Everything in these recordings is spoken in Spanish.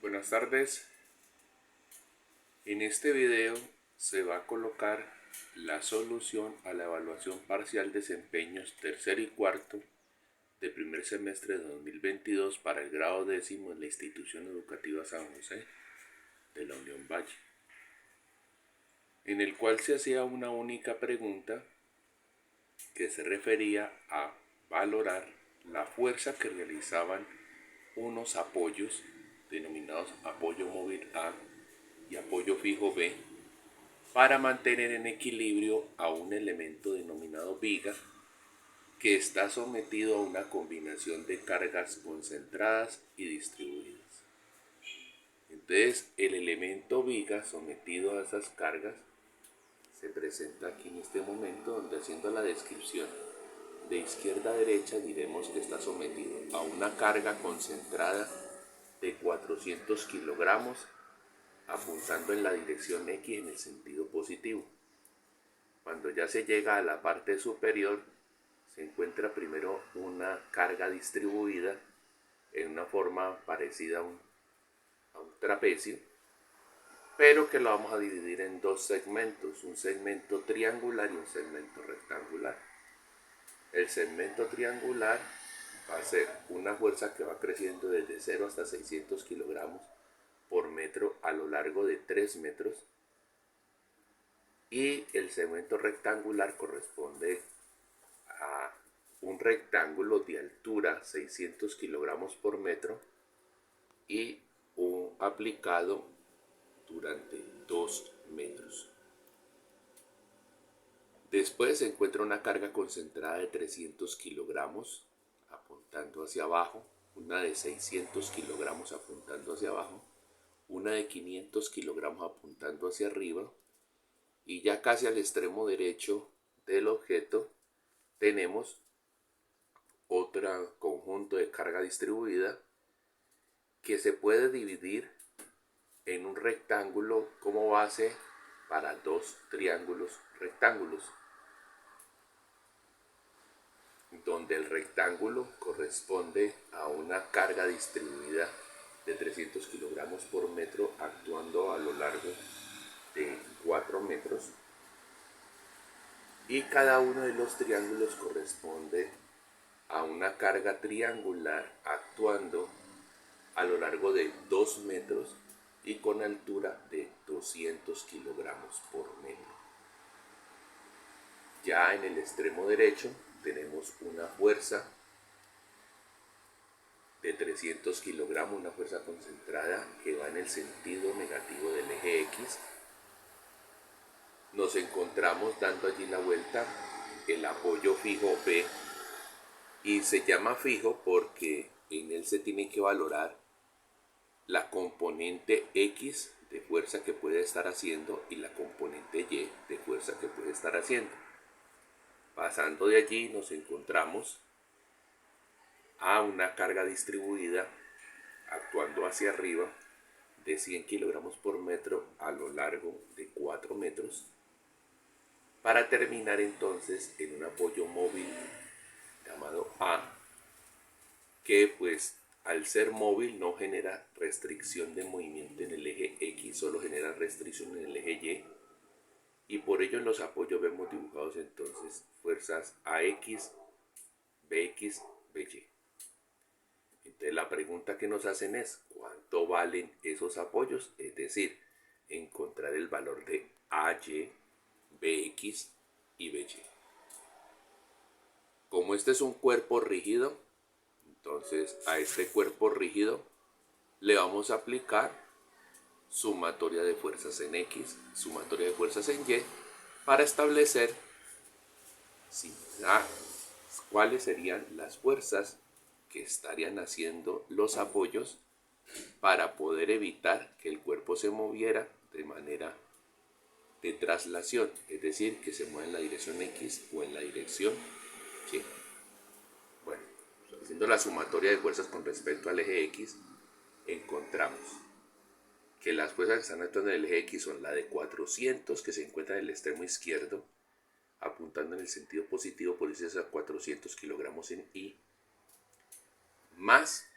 Buenas tardes. En este video se va a colocar la solución a la evaluación parcial desempeños tercero y cuarto de primer semestre de 2022 para el grado décimo en la institución educativa San José de la Unión Valle, en el cual se hacía una única pregunta que se refería a valorar la fuerza que realizaban unos apoyos denominados apoyo móvil A y apoyo fijo B para mantener en equilibrio a un elemento denominado viga que está sometido a una combinación de cargas concentradas y distribuidas. Entonces el elemento viga sometido a esas cargas se presenta aquí en este momento, donde haciendo la descripción de izquierda a derecha diremos que está sometido a una carga concentrada de 400 kilogramos apuntando en la dirección X en el sentido positivo. Cuando ya se llega a la parte superior, se encuentra primero una carga distribuida en una forma parecida a un trapecio, pero que lo vamos a dividir en dos segmentos, un segmento triangular y un segmento rectangular. El segmento triangular va a ser una fuerza que va creciendo desde 0 hasta 600 kilogramos por metro a lo largo de 3 metros, y el segmento rectangular corresponde a un rectángulo de altura 600 kilogramos por metro y un aplicado durante 2 metros. Después se encuentra una carga concentrada de 300 kilogramos apuntando hacia abajo, una de 600 kilogramos apuntando hacia abajo, una de 500 kilogramos apuntando hacia arriba, y ya casi al extremo derecho del objeto tenemos otro conjunto de carga distribuida que se puede dividir en un rectángulo como base para dos triángulos rectángulos, donde el rectángulo corresponde a una carga distribuida de 300 kilogramos por metro actuando a lo largo de 4 metros, y cada uno de los triángulos corresponde a una carga triangular actuando a lo largo de 2 metros y con altura de 200 kilogramos por metro. Ya en el extremo derecho tenemos una fuerza de 300 kilogramos, una fuerza concentrada que va en el sentido negativo del eje X. Nos encontramos dando allí la vuelta el apoyo fijo B, y se llama fijo porque en él se tiene que valorar la componente X de fuerza que puede estar haciendo y la componente Y de fuerza que puede estar haciendo. Pasando de allí nos encontramos a una carga distribuida actuando hacia arriba de 100 kilogramos por metro a lo largo de 4 metros, para terminar entonces en un apoyo móvil llamado A, que pues al ser móvil no genera restricción de movimiento en el eje X, solo genera restricción en el eje Y por ello en los apoyos vemos dibujados entonces fuerzas AX, BX, BY. Entonces la pregunta que nos hacen es ¿cuánto valen esos apoyos? Es decir, encontrar el valor de AY, BX y BY. Como este es un cuerpo rígido, entonces a este cuerpo rígido le vamos a aplicar sumatoria de fuerzas en X, sumatoria de fuerzas en Y, para establecer cuáles serían las fuerzas que estarían haciendo los apoyos para poder evitar que el cuerpo se moviera de manera de traslación, es decir, que se mueva en la dirección X o en la dirección Y. Bueno, haciendo la sumatoria de fuerzas con respecto al eje X, encontramos que las fuerzas que están actuando en el eje X son la de 400, que se encuentra en el extremo izquierdo, apuntando en el sentido positivo, por eso es a 400 kilogramos en Y, más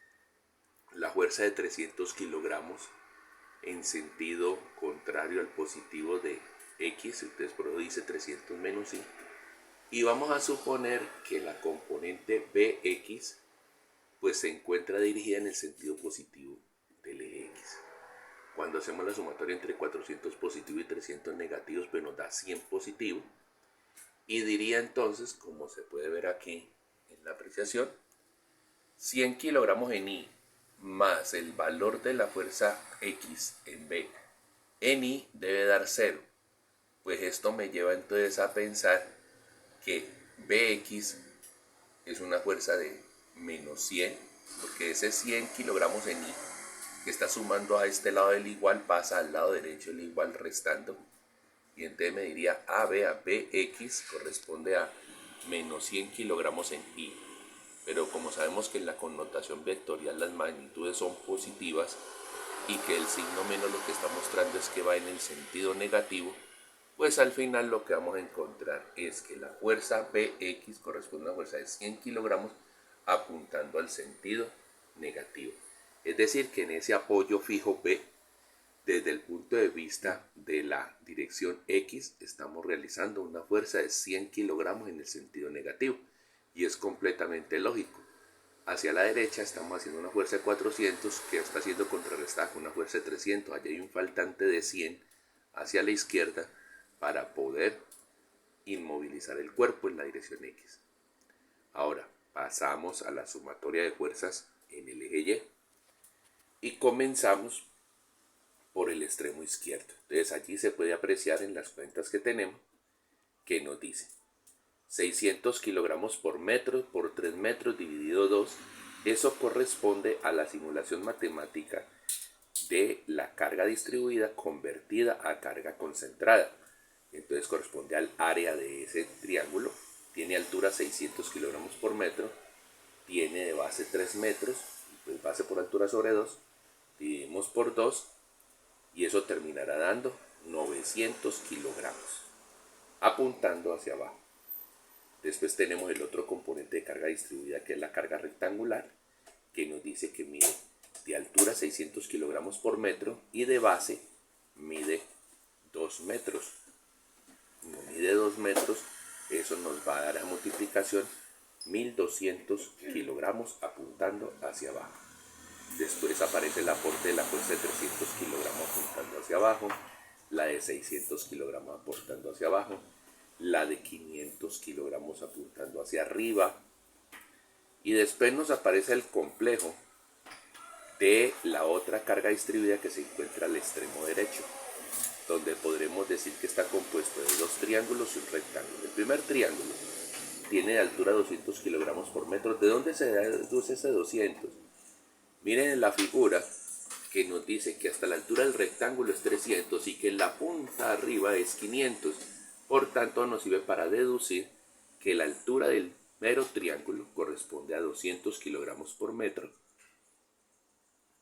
la fuerza de 300 kilogramos en sentido contrario al positivo de X, entonces por eso dice 300 menos Y. Y vamos a suponer que la componente Bx pues se encuentra dirigida en el sentido positivo del eje X. Cuando hacemos la sumatoria entre 400 positivos y 300 negativos, pues nos da 100 positivos. Y diría entonces, como se puede ver aquí en la apreciación, 100 kilogramos en Y más el valor de la fuerza X en B en Y debe dar 0. Pues esto me lleva entonces a pensar que Bx es una fuerza de menos 100, porque ese 100 kilogramos en Y que está sumando a este lado del igual pasa al lado derecho del igual restando. Y entonces me diría AB a BX corresponde a menos 100 kilogramos en Y. Pero como sabemos que en la connotación vectorial las magnitudes son positivas y que el signo menos lo que está mostrando es que va en el sentido negativo, pues al final lo que vamos a encontrar es que la fuerza Bx corresponde a una fuerza de 100 kilogramos apuntando al sentido negativo. Es decir, que en ese apoyo fijo B, desde el punto de vista de la dirección X, estamos realizando una fuerza de 100 kilogramos en el sentido negativo. Y es completamente lógico. Hacia la derecha estamos haciendo una fuerza de 400 que está siendo contrarrestada con una fuerza de 300. Allí hay un faltante de 100 hacia la izquierda para poder inmovilizar el cuerpo en la dirección X. Ahora pasamos a la sumatoria de fuerzas en el eje Y y comenzamos por el extremo izquierdo. Entonces allí se puede apreciar en las cuentas que tenemos que nos dice 600 kilogramos por metro por 3 metros dividido 2. Eso corresponde a la simulación matemática de la carga distribuida convertida a carga concentrada. Entonces corresponde al área de ese triángulo. Tiene altura 600 kilogramos por metro, tiene de base 3 metros, pues base por altura sobre 2, dividimos por 2 y eso terminará dando 900 kilogramos, apuntando hacia abajo. Después tenemos el otro componente de carga distribuida, que es la carga rectangular, que nos dice que mide de altura 600 kilogramos por metro y de base mide 2 metros. Como mide 2 metros, eso nos va a dar a multiplicación 1200 kilogramos apuntando hacia abajo. Después aparece el aporte de la fuerza de 300 kilogramos apuntando hacia abajo, la de 600 kilogramos aportando hacia abajo, la de 500 kilogramos apuntando hacia arriba, y después nos aparece el complejo de la otra carga distribuida que se encuentra al extremo derecho, donde podremos decir que está compuesto de 2 triángulos y un rectángulo. El primer triángulo tiene de altura 200 kilogramos por metro. ¿De dónde se deduce ese 200? Miren en la figura que nos dice que hasta la altura del rectángulo es 300 y que la punta arriba es 500. Por tanto, nos sirve para deducir que la altura del mero triángulo corresponde a 200 kilogramos por metro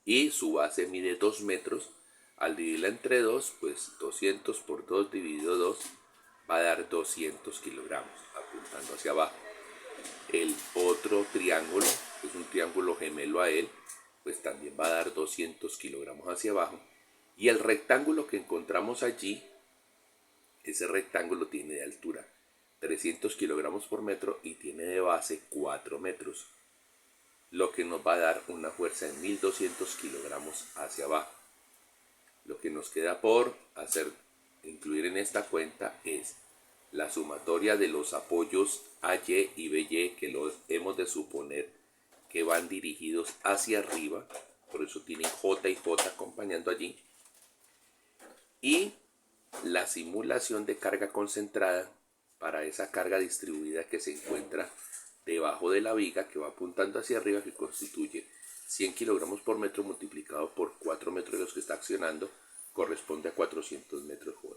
y su base mide 2 metros. Al dividirla entre 2, pues 200 por 2 dividido 2 va a dar 200 kilogramos, apuntando hacia abajo. El otro triángulo, que es un triángulo gemelo a él, pues también va a dar 200 kilogramos hacia abajo. Y el rectángulo que encontramos allí, ese rectángulo tiene de altura 300 kilogramos por metro y tiene de base 4 metros, lo que nos va a dar una fuerza de 1200 kilogramos hacia abajo. Lo que nos queda por incluir en esta cuenta es la sumatoria de los apoyos AY y BY, que los hemos de suponer que van dirigidos hacia arriba, por eso tienen J y J acompañando allí, y la simulación de carga concentrada para esa carga distribuida que se encuentra debajo de la viga, que va apuntando hacia arriba, que constituye 100 kilogramos por metro multiplicado por 4 metros de los que está accionando, corresponde a 400 metros J.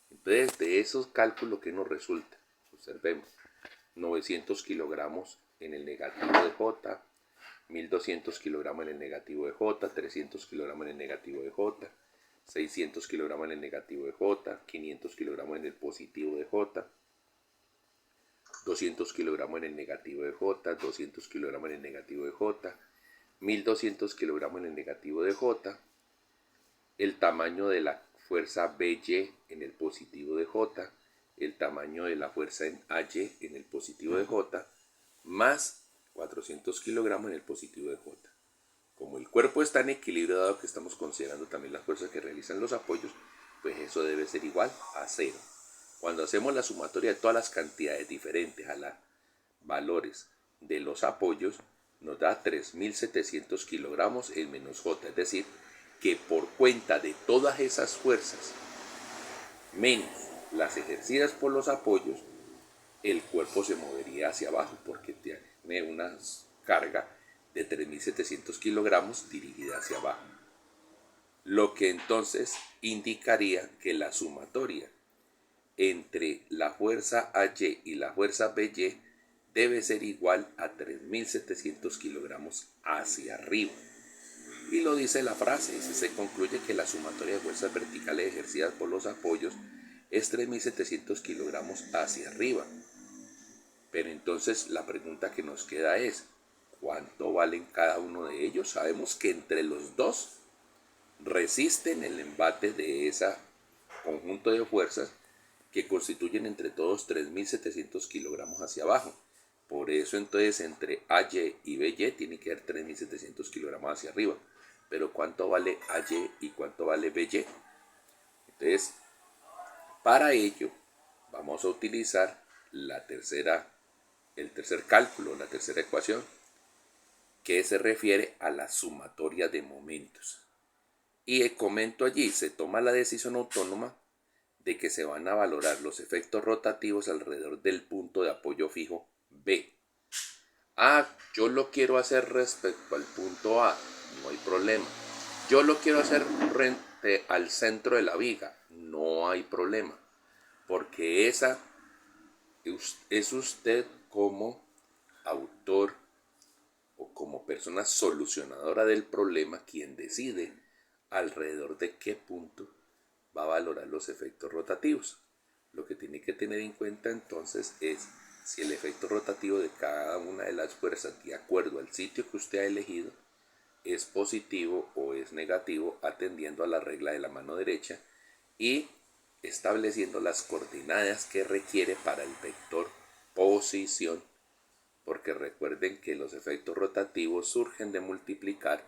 Entonces, de esos cálculos que nos resulta, observemos, 900 kilogramos en el negativo de J, 1200 kilogramos en el negativo de J, 300 kilogramos en el negativo de J, 600 kilogramos en el negativo de J, 500 kilogramos en el positivo de J, 200 kilogramos en el negativo de J, 200 kilogramos en el negativo de J, 1200 kilogramos en el negativo de J, el tamaño de la fuerza BY en el positivo de J, el tamaño de la fuerza en AY en el positivo de J, más 400 kilogramos en el positivo de J. Como el cuerpo está en equilibrio, dado que estamos considerando también las fuerzas que realizan los apoyos, pues eso debe ser igual a 0. Cuando hacemos la sumatoria de todas las cantidades diferentes a los valores de los apoyos, nos da 3.700 kilogramos en menos J, es decir, que por cuenta de todas esas fuerzas, menos las ejercidas por los apoyos, el cuerpo se movería hacia abajo porque tiene una carga de 3.700 kilogramos dirigida hacia abajo. Lo que entonces indicaría que la sumatoria entre la fuerza AY y la fuerza BY debe ser igual a 3.700 kilogramos hacia arriba. Y lo dice la frase, y se concluye que la sumatoria de fuerzas verticales ejercidas por los apoyos es 3.700 kilogramos hacia arriba. Pero entonces la pregunta que nos queda es, ¿cuánto valen cada uno de ellos? Sabemos que entre los dos resisten el embate de ese conjunto de fuerzas que constituyen entre todos 3.700 kilogramos hacia abajo. Por eso entonces entre AY y BY tiene que haber 3.700 kilogramos hacia arriba. Pero ¿cuánto vale AY y cuánto vale BY? Entonces, para ello vamos a utilizar el tercer cálculo, la tercera ecuación, que se refiere a la sumatoria de momentos. Y comento allí, se toma la decisión autónoma de que se van a valorar los efectos rotativos alrededor del punto de apoyo fijo B. Yo lo quiero hacer respecto al punto A, no hay problema. Yo lo quiero hacer frente al centro de la viga, no hay problema. Porque esa es usted como autor o como persona solucionadora del problema quien decide alrededor de qué punto va a valorar los efectos rotativos. Lo que tiene que tener en cuenta entonces es si el efecto rotativo de cada una de las fuerzas, de acuerdo al sitio que usted ha elegido, es positivo o es negativo, atendiendo a la regla de la mano derecha y estableciendo las coordenadas que requiere para el vector posición, porque recuerden que los efectos rotativos surgen de multiplicar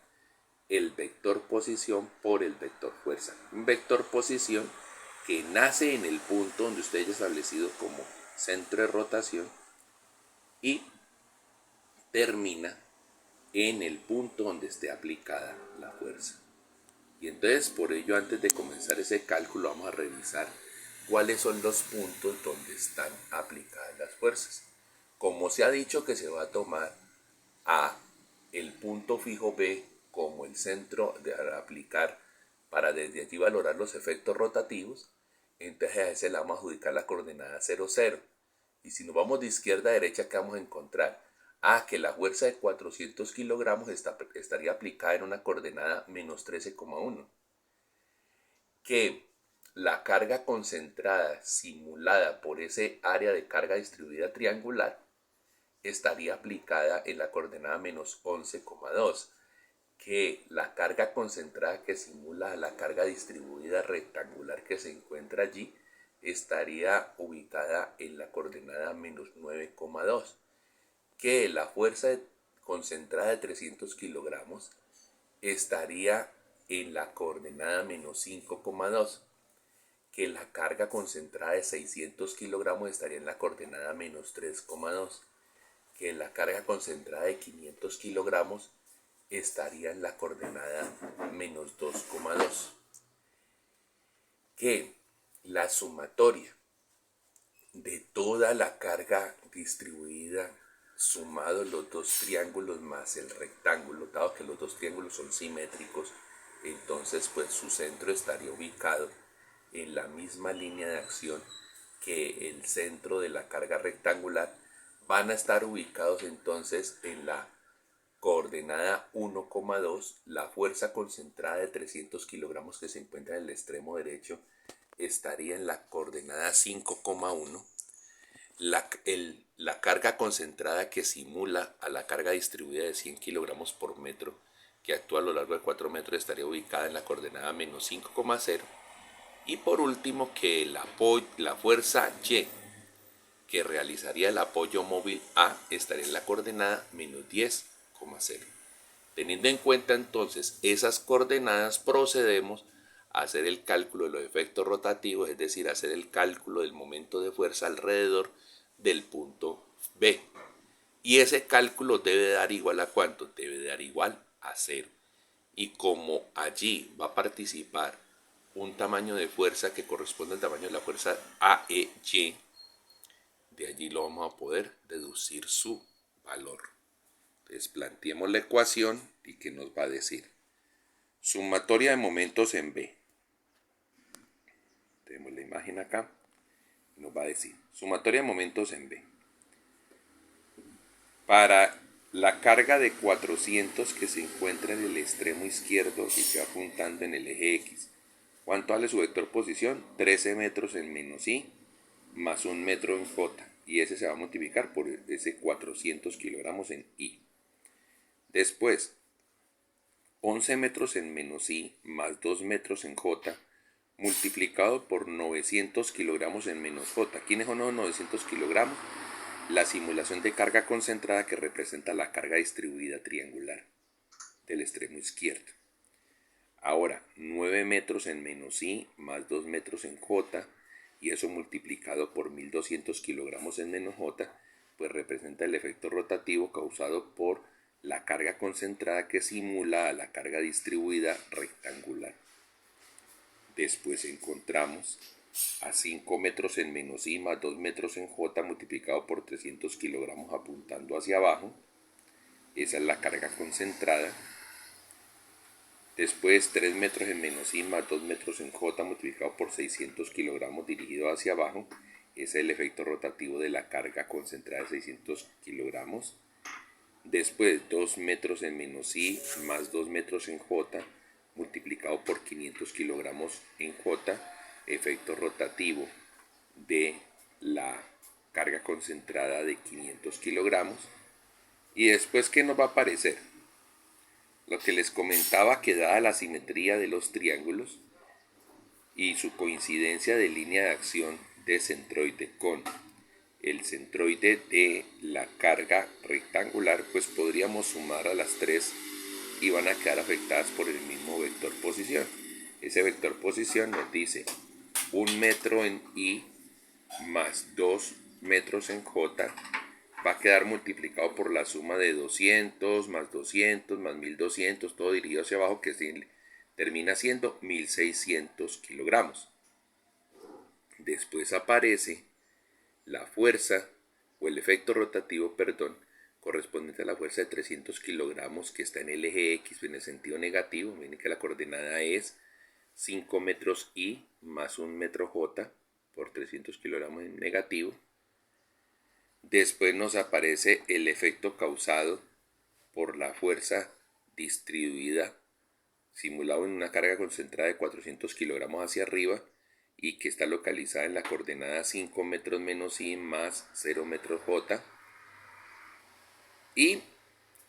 el vector posición por el vector fuerza. Un vector posición que nace en el punto donde usted haya establecido como centro de rotación y termina en el punto donde esté aplicada la fuerza. Y entonces, por ello, antes de comenzar ese cálculo, vamos a revisar cuáles son los puntos donde están aplicadas las fuerzas. Como se ha dicho que se va a tomar a el punto fijo B como el centro de aplicar para desde allí valorar los efectos rotativos, entonces a ese le vamos a adjudicar la coordenada 0, 0. Y si nos vamos de izquierda a derecha, ¿qué vamos a encontrar? Que la fuerza de 400 kilogramos estaría aplicada en una coordenada menos 13,1. Que la carga concentrada simulada por ese área de carga distribuida triangular estaría aplicada en la coordenada menos 11,2. Que la carga concentrada que simula la carga distribuida rectangular que se encuentra allí estaría ubicada en la coordenada menos 9,2. Que la fuerza concentrada de 300 kilogramos estaría en la coordenada menos 5,2. Que la carga concentrada de 600 kilogramos estaría en la coordenada menos 3,2. Que la carga concentrada de 500 kilogramos estaría en la coordenada menos 2,2. Que la sumatoria de toda la carga distribuida sumado los dos triángulos más el rectángulo, dado que los dos triángulos son simétricos, entonces pues su centro estaría ubicado en la misma línea de acción que el centro de la carga rectangular. Van a estar ubicados entonces en la coordenada 1,2, la fuerza concentrada de 300 kilogramos que se encuentra en el extremo derecho estaría en la coordenada 5,1, la carga concentrada que simula a la carga distribuida de 100 kilogramos por metro que actúa a lo largo de 4 metros estaría ubicada en la coordenada menos 5,0. Y por último, que la fuerza Y que realizaría el apoyo móvil A estaría en la coordenada menos 10,0. Teniendo en cuenta entonces esas coordenadas, procedemos a hacer el cálculo de los efectos rotativos, es decir, hacer el cálculo del momento de fuerza alrededor del punto B. Y ese cálculo debe dar igual a ¿cuánto? Debe dar igual a 0. Y como allí va a participar un tamaño de fuerza que corresponde al tamaño de la fuerza AEY, de allí lo vamos a poder deducir su valor. Entonces planteemos la ecuación y que nos va a decir sumatoria de momentos en B. Tenemos la imagen acá. Nos va a decir sumatoria de momentos en B. Para la carga de 400 que se encuentra en el extremo izquierdo y que va apuntando en el eje X, ¿cuánto vale su vector posición? 13 metros en menos I más 1 metro en J. Y ese se va a multiplicar por ese 400 kilogramos en I. Después, 11 metros en menos I más 2 metros en J multiplicado por 900 kilogramos en menos J. ¿Quiénes son los 900 kilogramos? La simulación de carga concentrada que representa la carga distribuida triangular del extremo izquierdo. Ahora, 9 metros en menos I más 2 metros en J, y eso multiplicado por 1200 kilogramos en menos J, pues representa el efecto rotativo causado por la carga concentrada que simula a la carga distribuida rectangular. Después encontramos a 5 metros en menos I más 2 metros en J multiplicado por 300 kilogramos apuntando hacia abajo. Esa es la carga concentrada. Después 3 metros en menos I más 2 metros en J multiplicado por 600 kilogramos dirigido hacia abajo. Ese es el efecto rotativo de la carga concentrada de 600 kilogramos. Después 2 metros en menos I más 2 metros en J multiplicado por 500 kilogramos en J, efecto rotativo de la carga concentrada de 500 kilogramos. Y después, ¿qué nos va a aparecer? Lo que les comentaba, que dada la simetría de los triángulos y su coincidencia de línea de acción de centroide con el centroide de la carga rectangular, pues podríamos sumar a las tres y van a quedar afectadas por el mismo vector posición. Ese vector posición nos dice 1 metro en I más 2 metros en J va a quedar multiplicado por la suma de 200 más 1200, todo dirigido hacia abajo, que termina siendo 1600 kilogramos. Después aparece la fuerza o el efecto rotativo, correspondiente a la fuerza de 300 kilogramos que está en el eje X en el sentido negativo. Miren que la coordenada es 5 metros I más 1 metro J por 300 kilogramos en negativo. Después nos aparece el efecto causado por la fuerza distribuida simulado en una carga concentrada de 400 kilogramos hacia arriba y que está localizada en la coordenada 5 metros menos I más 0 metros J. Y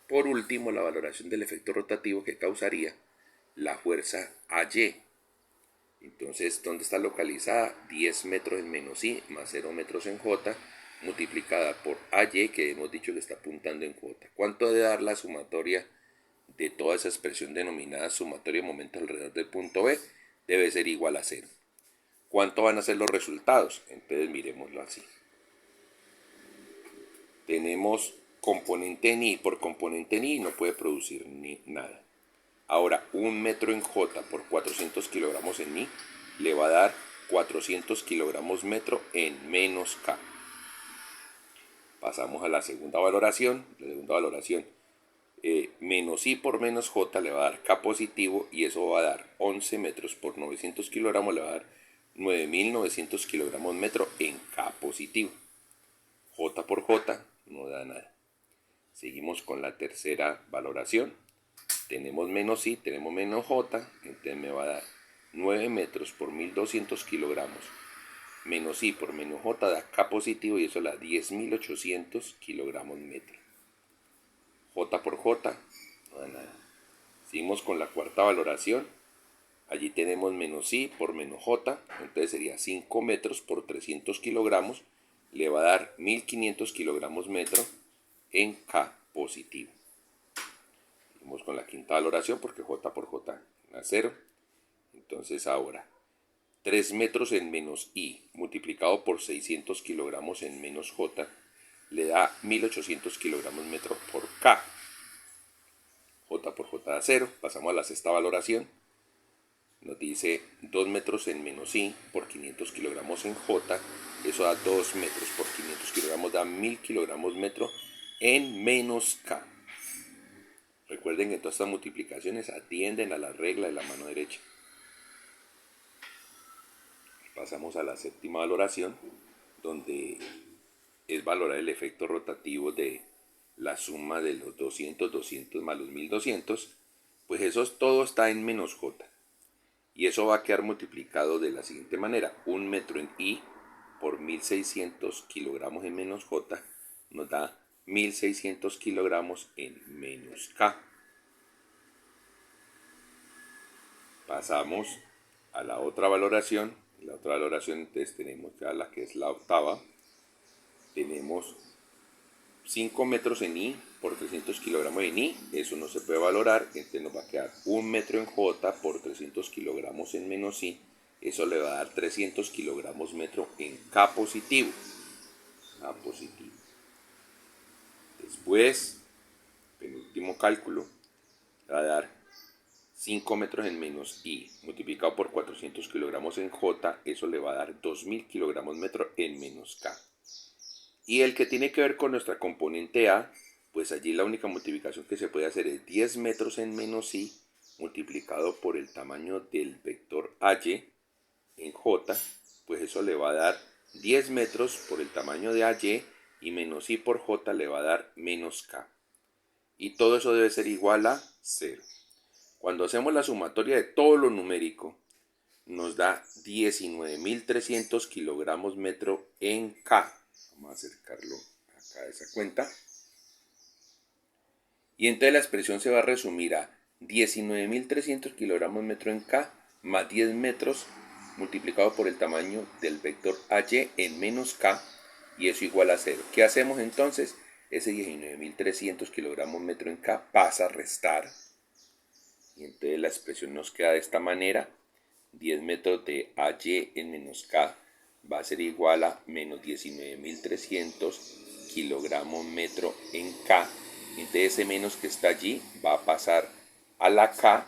por último, la valoración del efecto rotativo que causaría la fuerza AY. Entonces, ¿dónde está localizada? 10 metros en menos I más 0 metros en J, multiplicada por AY, que hemos dicho que está apuntando en J. ¿Cuánto debe dar la sumatoria de toda esa expresión denominada sumatoria de momentos alrededor del punto B? Debe ser igual a 0. ¿Cuánto van a ser los resultados? Entonces miremoslo así. Tenemos componente en I por componente en I, no puede producir nada. Ahora, 1 metro en J por 400 kilogramos en I le va a dar 400 kilogramos metro en menos K. Pasamos a la segunda valoración. Menos I por menos J le va a dar K positivo, y eso va a dar 11 metros por 900 kilogramos, le va a dar 9.900 kilogramos metro en K positivo. J por J no da nada. Seguimos con la tercera valoración. Tenemos menos I, tenemos menos J, entonces me va a dar 9 metros por 1.200 kilogramos menos I por menos J da K positivo y eso da 10.800 kilogramos metro. J por J no da nada. Seguimos con la cuarta valoración. Allí tenemos menos I por menos J, entonces sería 5 metros por 300 kilogramos, le va a dar 1.500 kilogramos metro en K positivo. Vamos con la quinta valoración porque J por J da 0. Entonces ahora 3 metros en menos I multiplicado por 600 kilogramos en menos J le da 1.800 kilogramos metro por K. J por J da 0. Pasamos a la sexta valoración. Nos dice 2 metros en menos I por 500 kilogramos en J. Eso da 2 metros por 500 kilogramos, da 1.000 kilogramos metro en menos K. Recuerden que todas estas multiplicaciones atienden a la regla de la mano derecha. Pasamos a la séptima valoración, donde es valorar el efecto rotativo de la suma de los 200 más los 1.200. Pues eso todo está en menos J. Y eso va a quedar multiplicado de la siguiente manera. 1 metro en I por 1.600 kilogramos en menos J nos da 1.600 kilogramos en menos K. Pasamos a la otra valoración. La otra valoración entonces tenemos ya la que es la octava. Tenemos 5 metros en I por 300 kilogramos en I, eso no se puede valorar, entonces nos va a quedar 1 metro en J por 300 kilogramos en menos I, eso le va a dar 300 kilogramos metro en K positivo. K positivo. Después, penúltimo cálculo, va a dar 5 metros en menos I multiplicado por 400 kilogramos en J, eso le va a dar 2.000 kilogramos metro en menos K. Y el que tiene que ver con nuestra componente A, pues allí la única multiplicación que se puede hacer es 10 metros en menos I multiplicado por el tamaño del vector AY en J, pues eso le va a dar 10 metros por el tamaño de AY y menos I por J le va a dar menos K. Y todo eso debe ser igual a 0. Cuando hacemos la sumatoria de todo lo numérico, nos da 19.300 kilogramos metro en K. Vamos a acercarlo acá a esa cuenta. Y entonces la expresión se va a resumir a 19.300 kilogramos metro en K más 10 metros multiplicado por el tamaño del vector AY en menos K, y eso igual a 0. ¿Qué hacemos entonces? Ese 19.300 kilogramos metro en K pasa a restar. Y entonces la expresión nos queda de esta manera. 10 metros de AY en menos K va a ser igual a menos 19.300 kilogramos metro en K. Entonces ese menos que está allí va a pasar a la K,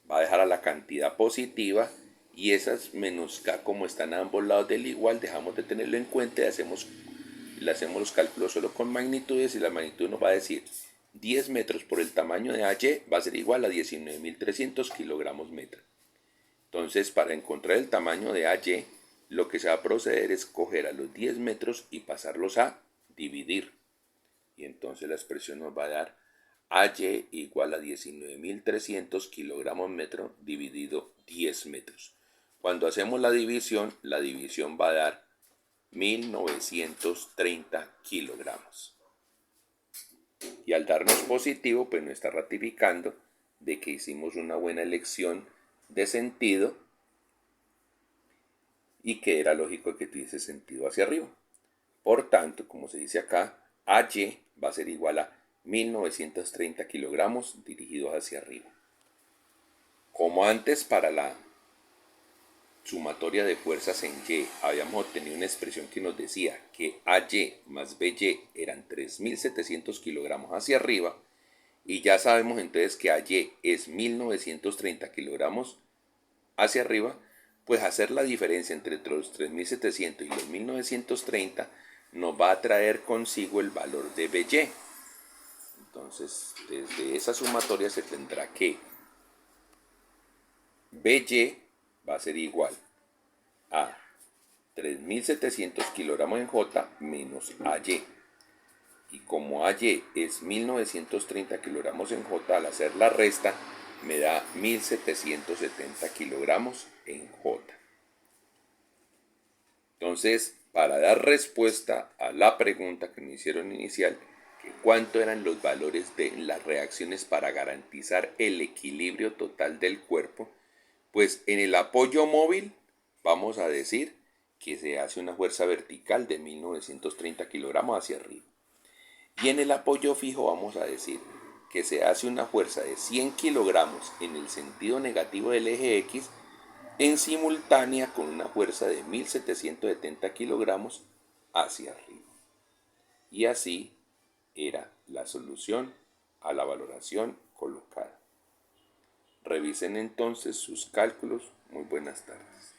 va a dejar a la cantidad positiva, y esas menos K, como están a ambos lados del igual, dejamos de tenerlo en cuenta y le hacemos los cálculos solo con magnitudes, y la magnitud nos va a decir 10 metros por el tamaño de AY va a ser igual a 19.300 kilogramos metro. Entonces, para encontrar el tamaño de AY, lo que se va a proceder es coger a los 10 metros y pasarlos a dividir. Y entonces la expresión nos va a dar AY igual a 19.300 kilogramos metro dividido 10 metros. Cuando hacemos la división va a dar 1.930 kilogramos. Y al darnos positivo, pues nos está ratificando de que hicimos una buena elección de sentido y que era lógico que tuviese sentido hacia arriba. Por tanto, como se dice acá, AY va a ser igual a 1.930 kilogramos dirigidos hacia arriba. Como antes, para la sumatoria de fuerzas en Y habíamos obtenido una expresión que nos decía que AY más BY eran 3.700 kilogramos hacia arriba, y ya sabemos entonces que AY es 1.930 kilogramos hacia arriba, pues hacer la diferencia entre los 3.700 y los 1.930 nos va a traer consigo el valor de BY. Entonces, desde esa sumatoria se tendrá que BY va a ser igual a 3.700 kilogramos en J menos AY. Y como AY es 1.930 kilogramos en J, al hacer la resta me da 1.770 kilogramos en J. Entonces, para dar respuesta a la pregunta que me hicieron inicial, que cuánto eran los valores de las reacciones para garantizar el equilibrio total del cuerpo, pues en el apoyo móvil vamos a decir que se hace una fuerza vertical de 1930 kilogramos hacia arriba. Y en el apoyo fijo vamos a decir que se hace una fuerza de 100 kilogramos en el sentido negativo del eje X en simultánea con una fuerza de 1770 kilogramos hacia arriba. Y así era la solución a la valoración colocada. Revisen entonces sus cálculos. Muy buenas tardes.